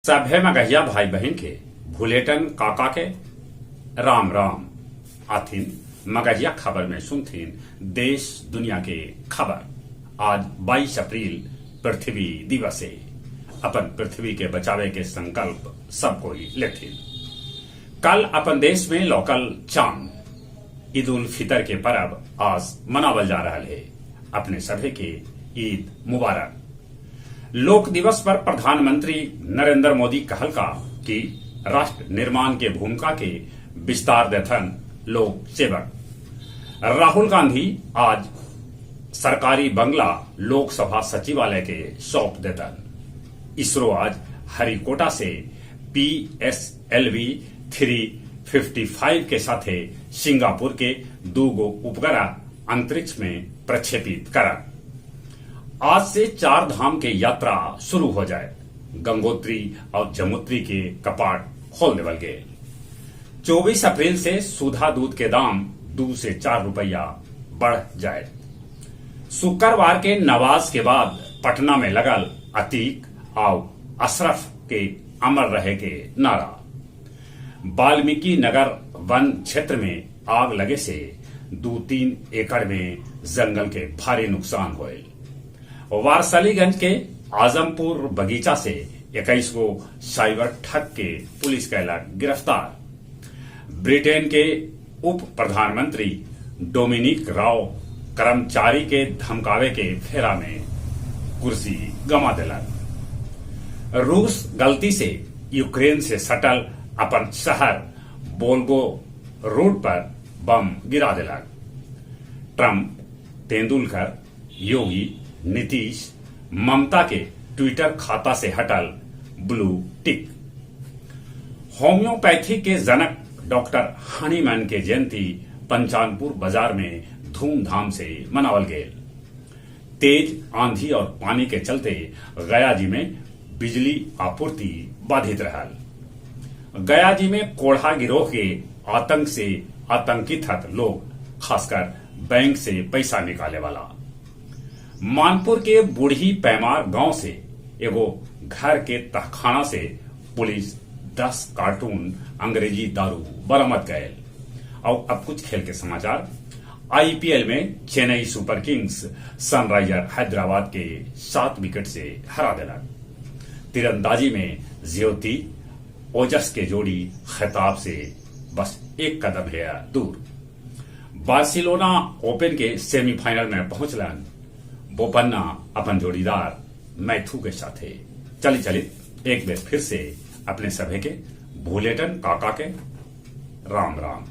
सभे मगहिया भाई बहन के भूलेटन काका के राम राम आथिन मगहिया खबर में सुनथिन देश दुनिया के खबर। आज 22 अप्रैल पृथ्वी दिवस है। अपन पृथ्वी के बचावे के संकल्प सब कोई लेथिन। कल अपन देश में लोकल चांद ईद उल फितर के पर्व आज मनावल जा रहा है। अपने सभे के ईद मुबारक। लोक दिवस पर प्रधानमंत्री नरेंद्र मोदी कहलका कि राष्ट्र निर्माण के भूमिका के विस्तार देथन लोक सेवक। राहुल गांधी आज सरकारी बंगला लोकसभा सचिवालय के सौंप देतन। इसरो आज हरिकोटा से PSLV 355 के साथे सिंगापुर के 2 उपग्रह अंतरिक्ष में प्रक्षेपित करन। आज से 4 धाम के यात्रा शुरू हो जाए। गंगोत्री और जमुत्री के कपाट खोल देवल गए। 24 अप्रैल से सुधा दूध के दाम 2 से 4 रुपया बढ़ जाए। शुक्रवार के नवाज के बाद पटना में लगल अतीक और अशरफ के अमर रहे के नारा। वाल्मीकि नगर वन क्षेत्र में आग लगे से 2-3 एकड़ में जंगल के भारी नुकसान हुए। वारसलीगंज के आजमपुर बगीचा से 21 गो साइबर ठग के पुलिस कैला गिरफ्तार। ब्रिटेन के उप प्रधानमंत्री डोमिनिक राव कर्मचारी के धमकावे के फेरा में कुर्सी गंवा दिलक। रूस गलती से यूक्रेन से सटल अपन शहर बोल्गो रोड पर बम गिरा दिलक। ट्रंप, तेंदुलकर, योगी, नीतीश, ममता के ट्विटर खाता से हटल ब्लू टिक। होम्योपैथी के जनक डॉक्टर हनीमैन के जयंती पंचानपुर बाजार में धूमधाम से मनावल गए। तेज आंधी और पानी के चलते गया जी में बिजली आपूर्ति बाधित रहल। गया जी में कोढ़ा गिरोह के आतंक से आतंकित हत लोग, खासकर बैंक से पैसा निकाले वाला। मानपुर के बूढ़ी पैमार गांव से एगो घर के तहखाना से पुलिस 10 कार्टून अंग्रेजी दारू बरामद गए। और अब कुछ खेल के समाचार। IPL में Chennai super Kings Sunriser Hyderabad के 7 विकेट से हरा दिलक। तीरंदाजी में ज्योति ओजस के जोड़ी खिताब से बस 1 कदम है दूर। बार्सिलोना ओपन के सेमीफाइनल में पहुंचलन बोपन्ना अपन जोड़ीदार मैथू के साथ है। चली एक बार फिर से अपने सभे के भूलेटन काका के राम राम।